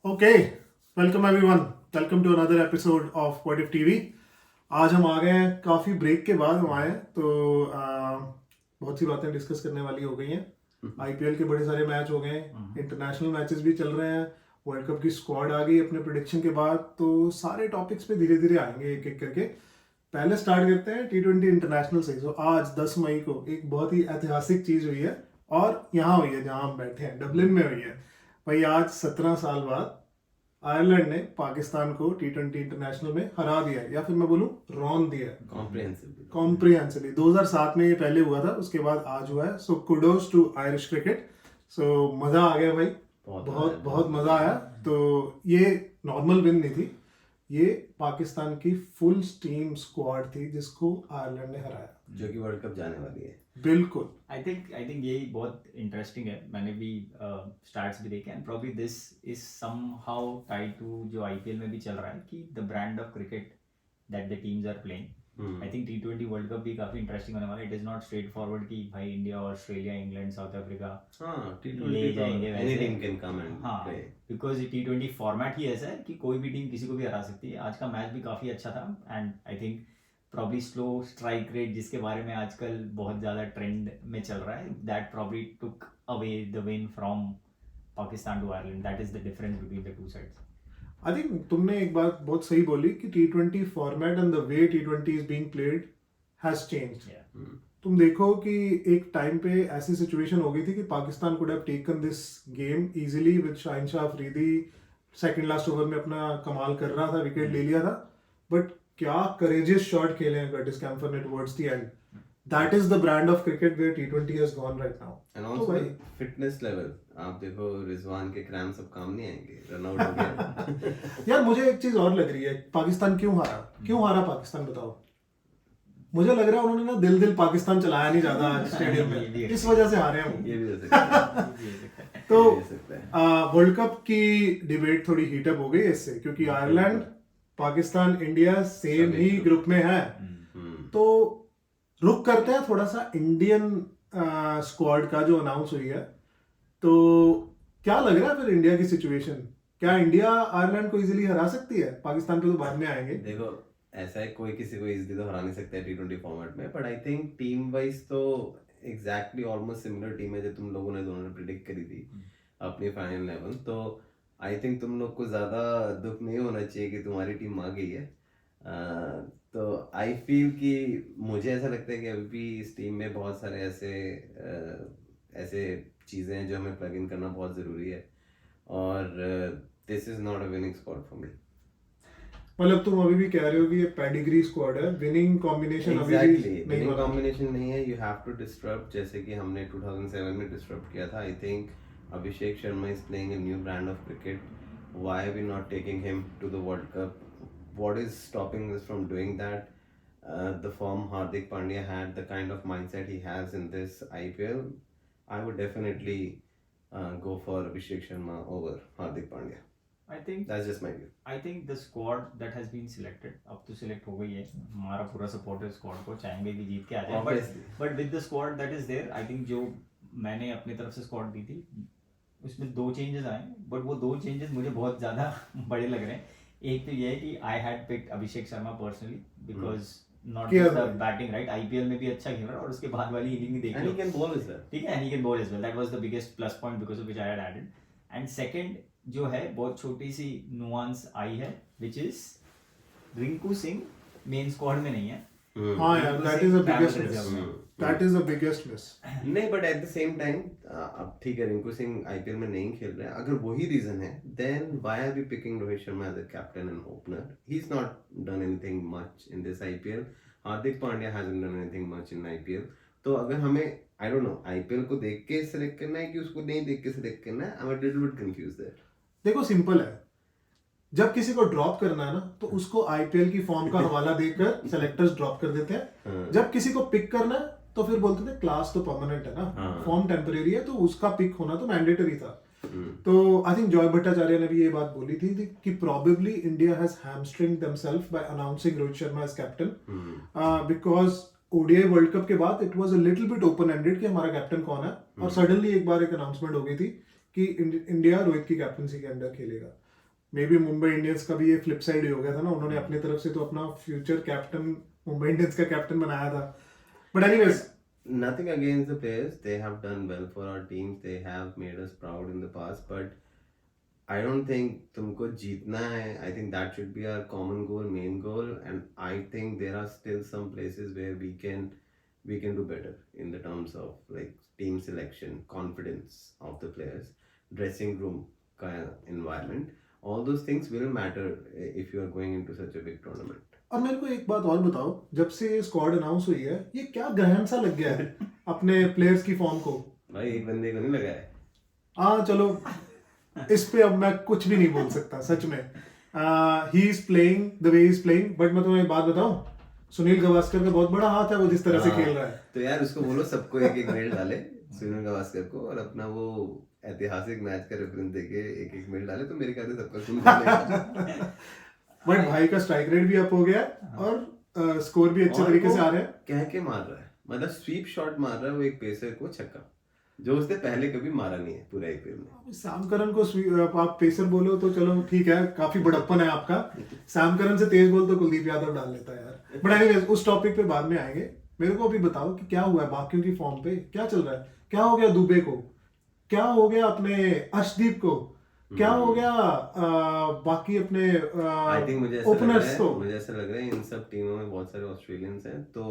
Okay, welcome everyone, welcome to another episode of what if TV. आज हम आ गए हैं काफ़ी ब्रेक के बाद हम आए हैं, तो बहुत सी बातें डिस्कस करने वाली हो गई हैं। आईपीएल के बड़े सारे मैच हो गए हैं, इंटरनेशनल मैचेस भी चल रहे हैं, वर्ल्ड कप की स्क्वाड आ गई अपने प्रेडिक्शन के बाद, तो सारे टॉपिक्स पे धीरे धीरे आएंगे एक एक करके। पहले स्टार्ट करते हैं T20 इंटरनेशनल से। तो आज 10 मई को एक बहुत ही ऐतिहासिक चीज़ हुई है, और यहाँ हुई है जहाँ हम बैठे हैं, डबलिन में हुई है भाई। आज 17 साल बाद आयरलैंड ने पाकिस्तान को T20 इंटरनेशनल में हरा दिया है, या फिर मैं बोलूं रौन दिया है कॉम्प्रिहेंसिवली। 2007 में ये पहले हुआ था, उसके बाद आज हुआ है। So kudos to Irish cricket. So मजा आ गया भाई, बहुत बहुत मजा आया। तो ये नॉर्मल विन नहीं थी, ये पाकिस्तान की फुल टीम स्क्वाड थी जिसको आयरलैंड ने हराया, जो कि वर्ल्ड कप जाने वाली है। बिल्कुल। आई थिंक यही बहुत इंटरेस्टिंग है। मैंने भी स्टार्ट्स भी देखे, and probably this is somehow tied to जो आईपीएल में भी चल रहा है कि the brand of cricket that the teams are playing. I think T20 world cup भी काफी इंटरेस्टिंग होने वाला है। It is not straightforward कि भाई India, Australia, England, South Africa ले जाएंगे वैसे। हाँ, बिकॉज T20 फॉर्मेट ही ऐसा है कि कोई भी टीम किसी को भी हरा सकती है। आज का मैच भी काफी अच्छा था, and I think probably slow strike rate, जिसके बारे में आजकल बहुत ज़्यादा ट्रेंड में चल रहा है, that probably took away the win from Pakistan to Ireland. That is the difference between the two sides. I think तुमने एक बात बहुत सही बोली कि T20 format and the way T20 is being played has changed. तुम देखो कि एक टाइम पे ऐसी सिचुएशन हो गई थी कि Pakistan could have taken this game easily with Shaheen Shah Afridi second last over में अपना कमाल कर रहा था, विकेट ले लिया था। बट क्या करेजियस शॉट खेले हैं कर्टिस कैम्फर ने towards the end. That is the brand of cricket where T20 has gone right now. And also fitness level, आप देखो रिजवान के क्रैम्प सब काम नहीं आएंगे, रन आउट हो गया। यार मुझे एक चीज और लग रही है, पाकिस्तान क्यों हारा पाकिस्तान, बताओ। मुझे लग रहा है उन्होंने ना दिल पाकिस्तान चलाया नहीं ज्यादा स्टेडियम में, इस वजह से हारे हैं। ये भी हो सकता है। तो वर्ल्ड कप की डिबेट थोड़ी हीटअप हो गई इससे, क्योंकि आयरलैंड, पाकिस्तान, इंडिया सेम ही ग्रुप में है। तो रुक करते हैं थोड़ा सा इंडियन स्क्वाड का जो अनाउंस हुई है। तो क्या लग रहा है फिर इंडिया की सिचुएशन? क्या इंडिया आयरलैंड को इजीली हरा सकती है? पाकिस्तान पे तो बाद में आएंगे। देखो, ऐसा है कोई किसी को इजीली तो हरा नहीं सकता है T20 फॉर्मेट में, but I think team wise तो एग्जैक्टली ऑलमोस्ट सिमिलर टीम है जो तुम लोगों ने दोनों ने प्रिडिक्ट करी थी अपनी फाइनल 11। तो आई थिंक तुम लोग को ज़्यादा दुख नहीं होना चाहिए कि तुम्हारी टीम आ गई है। तो आई फील कि मुझे ऐसा लगता है कि अभी भी इस टीम में बहुत सारे ऐसे चीज़ें हैं जो हमें प्लग इन करना बहुत ज़रूरी है, और this is not a winning squad for me. मतलब तुम अभी भी कह रहे हो कि ये पेडिग्री स्क्वाड है, विनिंग कॉम्बिनेशन अभी भी विनिंग कॉम्बिनेशन नहीं है। यू हैव टू डिस्टर्ब, जैसे कि हमने 2007 में डिस्टर्ब किया था। I think Abhishek Sharma is playing a new brand of cricket. Why are we not taking him to the World Cup? What is stopping us from doing that? The form Hardik Pandya had, the kind of mindset he has in this IPL, I would definitely go for Abhishek Sharma over Hardik Pandya. I think that's just my view. I think the squad that has been selected, अब तो select हो गई है, हमारा पूरा support है squad को, चाहेंगे कि जीत के आ जाए। But with the squad that is there, I think जो मैंने अपनी तरफ से squad दी थी उसमें 2 चेंजेस आए, बट वो 2 चेंजेस मुझे बहुत ज़्यादा बड़े लग रहे हैं। एक तो ये है कि I had picked Abhishek Sharma personally because not the batting, right, IPL में भी अच्छा खेल रहा है और उसके बाद वाली इनिंग भी देख लो, ठीक है, and he can bowl as well. That was the biggest plus point because of which I had added. And second जो है, बहुत छोटी सी नुआंस आई है, which is Rinku Singh main squad में नहीं है। हाँ यार, that is the biggest miss. That is the biggest miss. नहीं, but at the same time अब ठीक है, रिंकू सिंह आईपीएल में नहीं खेल रहे हैं, अगर वही रीजन है then why are we picking Rohit Sharma as a captain and opener? He is not done anything much in this IPL. Hardik Pandya hasn't done anything much in IPL. तो अगर हमें, आई डोंट नो, आईपीएल को देख के सिलेक्ट करना है कि उसको नहीं देख के सिलेक्ट करना है, I am a little bit confused there. देखो सिंपल है, जब किसी को ड्रॉप करना है ना तो उसको आईपीएल की फॉर्म का हवाला देकर सेलेक्टर्स ड्रॉप कर देते हैं। जब किसी को पिक करना है तो फिर बोलते थे क्लास तो परमानेंट है ना, फॉर्म टेम्परेरी है, तो उसका पिक होना तो मैंडेटरी था। तो आई थिंक जॉय भट्टाचार्य ने भी ये बात बोली थी कि probably India has hamstring themselves by announcing Rohit Sharma as captain, because ODI world cup के बाद it was a little bit open ended कि हमारा कैप्टन कौन है, और सडनली एक बार एक अनाउंसमेंट हो गई थी कि इंडिया रोहित की कैप्टनसी के अंडर खेलेगा। मे बी मुंबई इंडियंस का भी ये फ्लिप साइड ही हो गया था ना, उन्होंने अपनी तरफ से तो अपना फ्यूचर कैप्टन मुंबई इंडियंस का कैप्टन बनाया था। But anyways, Nothing against the players, they have done well for our teams, they have made us proud in the past, but I don't think तुमको जीतना है. I think that should be our common goal, main goal, and I think there are still some places where we can do better in the terms of like team selection, confidence of the players, dressing room kind of environment. All those things will matter if you are going into such a big tournament. और मेरे को एक बात और बताओ, जब से ये स्क्वाड अनाउंस हुई है, ये क्या ग्रहण सा लग गया है अपने प्लेयर्स की फॉर्म को? भाई एक बंदे को नहीं लगा है. हाँ चलो, इस पे अब मैं कुछ भी नहीं बोल सकता सच में. He is playing the way is playing, but मैं तुम्हें एक बात बताऊं, सुनील गावस्कर का बहुत बड़ा हाथ है वो जिस तरह से खेल रहा है. तो यार उसको बोलो सबको एक एक मेल डाले सुनील गावस्कर को, और अपना वो ऐतिहासिक मैच का रेफरेंस देके एक एक मेल डाले, तो मेरे ख्याल से सबका खून खिलेगा. बट भाई का स्ट्राइक रेट भी अप हो गया और स्कोर भी अच्छे और तरीके वो से आ रहे हैं. कह के मार रहा है, मतलब स्वीप शॉट मार रहा है वो एक पेसर को छक्का, जो उसने पहले कभी मारा नहीं है पूरा आईपीएल में. सैम करन को आप पेसर बोलो तो चलो ठीक है, काफी बड़प्पन है आपका. सैम करन से तेज बोल तो कुलदीप यादव डाल लेता है यार. बट एनीवेज, उस टॉपिक पे बाद में आएंगे. मेरे को अभी बताओ कि क्या हुआ है बाकियों की फॉर्म पे, क्या चल रहा है? क्या हो गया दुबे को, क्या हो गया अपने अर्शदीप को, क्या हो गया बाकी अपने आई थिंक ओपनर्स को? मुझे ऐसा लग रहा है इन सब टीमों में बहुत सारे ऑस्ट्रेलियंस हैं, तो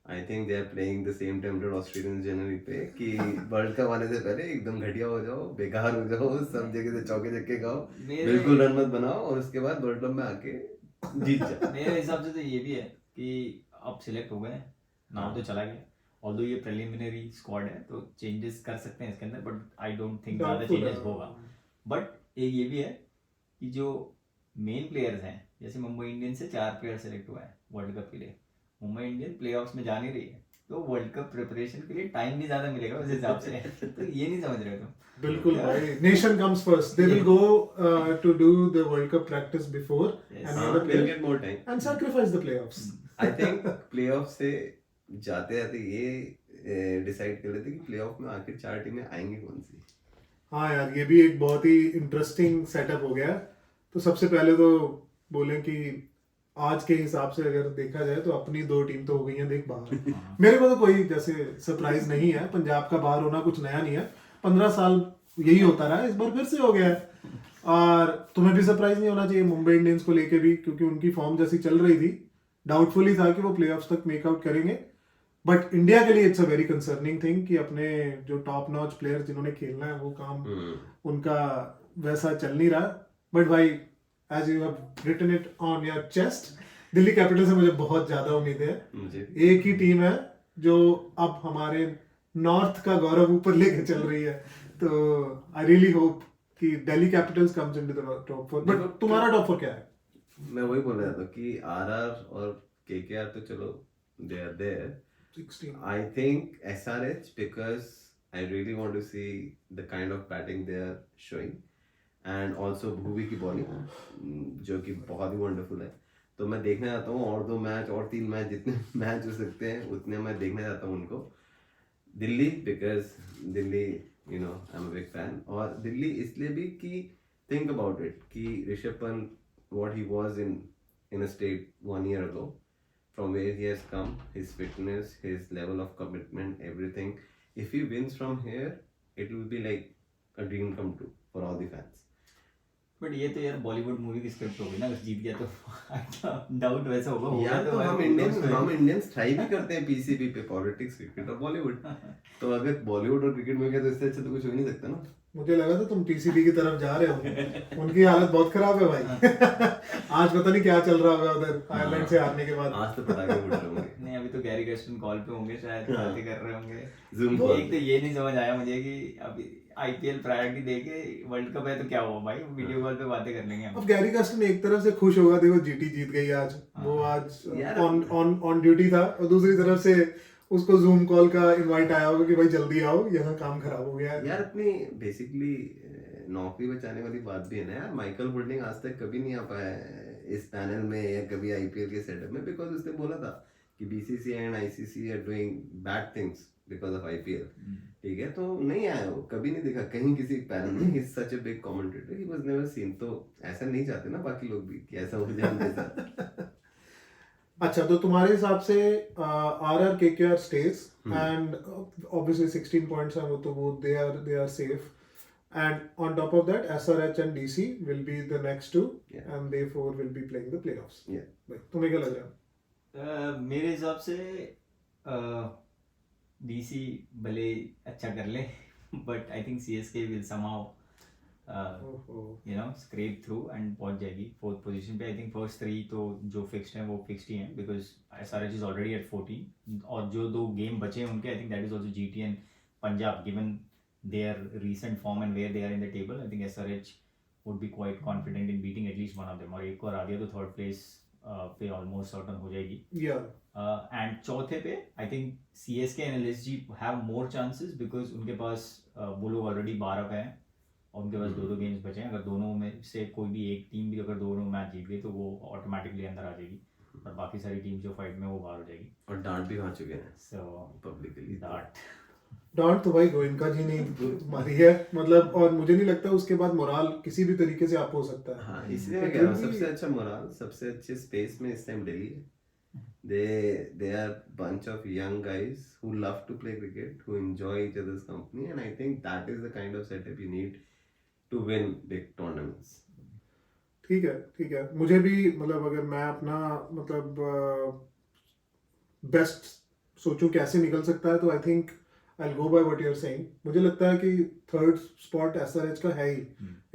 I think they are playing the same template Australians generally पे कि वर्ल्ड कप आने से पहले एकदम घटिया हो जाओ, बेकार हो जाओ, सब जगह से चौके छक्के खाओ, बिल्कुल रन मत बनाओ, और उसके बाद वर्ल्ड कप में आके जीत जाओ. मेरे हिसाब से तो ये भी है कि अब सिलेक्ट हो गए, नाम तो चला गया. ऑल्दो ये प्रिलिमिनरी स्क्वाड है तो चेंजेस कर सकते हैं इसके अंदर, बट आई डोंट थिंक ज़्यादा चेंजेस होगा. बट एक ये भी है कि जो मेन प्लेयर्स हैं, जैसे मुंबई इंडियंस से 4 प्लेयर सेलेक्ट हुआ है वर्ल्ड कप के लिए. मुंबई इंडियन प्लेऑफ्स में जा नहीं रही है, तो वर्ल्ड कप प्रिपरेशन के लिए टाइम भी ज्यादा मिलेगा उस हिसाब से. तो ये नहीं समझ रहे तुम? बिल्कुल भाई, nation comes first. They will go to do the world cup practice before हाँ, they'll get more time and sacrifice the playoffs. I think playoff से जाते जाते ये डिसाइड कर लेते कि प्लेऑफ में आखिर 4 टीमें आएंगी कौन सी. हाँ यार, ये भी एक बहुत ही इंटरेस्टिंग सेटअप हो गया. तो सबसे पहले तो बोलें कि आज के हिसाब से अगर देखा जाए तो अपनी 2 टीम तो हो गई हैं देख बाहर. मेरे को तो कोई जैसे सरप्राइज नहीं है, पंजाब का बाहर होना कुछ नया नहीं है. 15 साल यही होता रहा है, इस बार फिर से हो गया है. और तुम्हें भी सरप्राइज नहीं होना चाहिए मुंबई इंडियंस को लेके भी, क्योंकि उनकी फॉर्म जैसी चल रही थी, डाउटफुल ही था कि वो प्लेऑफ्स तक मेकआउट करेंगे. बट इंडिया के लिए it's a very concerning thing कि अपने जो टॉप नॉच प्लेयर्स जिन्होंने खेलना है वो काम उनका वैसा चल नहीं रहा. बट भाई, as you have written it on your chest, Delhi capital से मुझे बहुत ज्यादा उम्मीद है. एक ही टीम है जो अब हमारे नॉर्थ का गौरव ऊपर लेके चल रही है. तो आई रियली होप कि Delhi Capitals comes into the top 4. But तुम्हारा टॉप 4 क्या है? मैं वही बोल रहा था कि आरआर और केकेआर तो चलो they are there. 16. I think SRH, because I really want to see the kind of batting they are showing, and also Bhuvi की बॉलिंग जो कि बहुत ही वंडरफुल है. तो मैं देखना चाहता हूँ और 2 मैच और 3 मैच, जितने मैच हो सकते हैं उतने मैं देखना चाहता हूँ उनको. Delhi, because Delhi you know I am a big fan. और दिल्ली इसलिए भी कि थिंक अबाउट इट कि Rishabh Pant what he was in a state 1 year ago, from where he has come, his fitness, his level of commitment, everything. If he wins from here, it will be like a dream come true for all the fans. But ये तो यार Bollywood movie की script होगी ना, अगर जीत गया तो doubt वैसा होगा. यार तो हम इंडियंस ट्राई भी करते हैं पीसीबी पे, पॉलिटिक्स, क्रिकेट और बॉलीवुड. तो अगर बॉलीवुड और क्रिकेट में गया तो इससे अच्छा तो कुछ हो ही नहीं सकता ना. मुझे लगा था तुम पीसीबी की तरफ जा रहे हो. उनकी हालत बहुत खराब है भाई. आज पता नहीं क्या चल रहा होगा उधर आयरलैंड से हारने के बाद. आज तो पटाखे फूट रहे होंगे. नहीं, अभी तो गैरी कर्स्टन कॉल पे होंगे शायद, बातें कर रहे होंगे. Zoom तो call. एक तो ये नहीं समझ आया मुझे कि अभी आईपीएल प्रायोरिटी देके वर्ल्ड कप है तो क्या हुआ भाई, वीडियो कॉल पे बातें कर लेंगे हम. अब गैरी कर्स्टन एक तरफ से खुश होगा, देखो जीटी जीत गई आज, वो आज यार- ऑन ड्यूटी था, और दूसरी तरफ से उसको जूम कॉल का इनवाइट आया होगा कि भाई जल्दी आओ, यहाँ काम खराब हो गया है. यार अपनी बेसिकली नौकरी बचाने वाली बात भी है ना यार. माइकल होल्डिंग आज तक कभी नहीं आ पाया है इस पैनल में या कभी आईपीएल के सेटअप में, बिकॉज उसने बोला था कि BCCI and ICC are doing bad things because of IPL, ठीक है, तो नहीं आया वो, कभी नहीं दिखा कहीं किसी पैनल में, he is such a big commentator, he was never seen. तो ऐसा नहीं चाहते ना बाकी लोग भी कि ऐसा हो जाए उनके साथ। अच्छा, तो तुम्हारे हिसाब से RR KKR stage and obviously 16 points हैं, वो तो वो they are safe, and on top of that SRH and DC will be the next two, and they four will be playing the playoffs. भाई तुम्हें क्या लग रहा है? मेरे हिसाब से डीसी भले अच्छा कर ले, but I think CSK will somehow scrap through and पहुंच जाएगी 4th पोजीशन पे। आई थिंक फर्स्ट 3 तो जो फिक्स्ड हैं वो फिक्स्ड ही हैं, because SRH is already at 14, और जो 2 गेम बचे हैं उनके, I think that is also GT and Punjab, given their recent form and where they are in the table. I think SRH would be quite confident in beating at least one of them, और एक और आ गया तो 3rd place पे almost certain हो जाएगी। And चौथे पे I think CSK and LSG have more chances because उनके पास वो लोग ऑलरेडी 12 पे हैं और उनके पास 2-2 गेम्स बचे हैं। अगर दोनों में से कोई भी एक टीम भी अगर दोनों मैच जीत गई तो वो ऑटोमेटिकली अंदर आ जाएगी, और बाकी सारी टीम जो फाइट में वो बाहर हो जाएगी। और डांट भी खा चुके हैं सो पब्लिकली। डांट तो भाई गोयनका जी ने मारी है, मतलब, और मुझे नहीं लगता उसके बाद मोराल किसी भी तरीके से आप हो सकता है। हाँ, इसलिए मैं कह रहा हूँ सबसे अच्छा मोराल, सबसे अच्छे स्पेस में इस टाइम दिल्ली है। they are bunch of young guys who love to play cricket, who enjoy each other's company, and I think that is the kind of setup you need to win big tournaments. ठीक है, मुझे भी, मतलब अगर मैं अपना मतलब best सोचूं कैसे निकल सकता है, तो I think I'll go by what you're saying. मुझे लगता है कि 3rd spot SRH का है ही।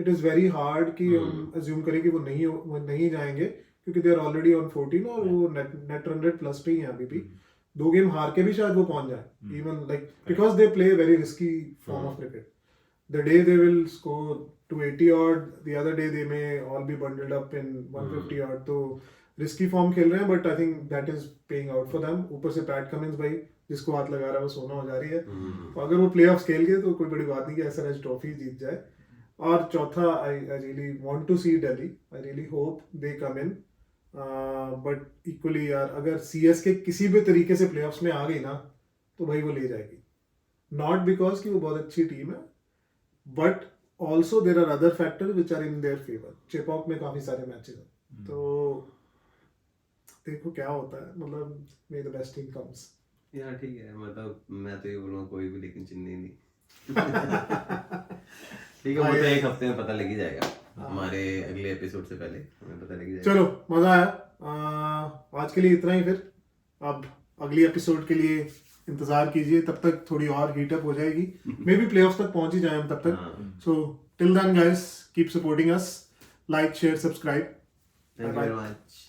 It is very hard कि हम assume करें कि वो नहीं जाएंगे, क्योंकि they are already on 14 और वो net run rate plus पे ही हैं अभी भी। 2 गेम हार के भी शायद वो पहुंच जाए, even like because they play a very risky form of cricket. The day they will score 280 odd, the other day they may all be bundled up in 150 odd. तो risky form खेल रहे हैं, but I think that is paying out for them. ऊपर से PAT Cummins भाई जिसको हाथ लगा रहा है वो सोना हो जा रही है। तो अगर वो प्लेऑफ्स खेल गए तो कोई बड़ी बात नहीं कि एसआरएच ट्रॉफी जीत जाए। और चौथा, I really want to see Delhi, I really hope they come in, but equally यार अगर सीएसके किसी भी तरीके से प्लेऑफ्स में आ गई ना तो भाई वो ले जाएगी, नॉट बिकॉज कि वो बहुत अच्छी टीम है, but also there are other factor which are in their favour. Chepauk में काफी सारे मैचेस हैं, तो देखो क्या होता है, मतलब मे द बेस्ट टीम कम्स। यार ठीक है, मतलब मैं तो ये बोलूँगा कोई भी, लेकिन चेन्नई नहीं। ठीक है, वो तो एक हफ्ते में पता लग ही जाएगा, हमारे अगले एपिसोड से पहले हमें पता लग ही जाएगा। चलो, मजा आया। आज के लिए इतना ही, फिर अब अगली एपिसोड के लिए इंतजार कीजिए, तब तक थोड़ी और हीटअप हो जाएगी, मे बी प्लेऑफ्स तक पहुंच ही जाए हम तब तक। So till then guys, keep supporting us, like share subscribe, thank you very much.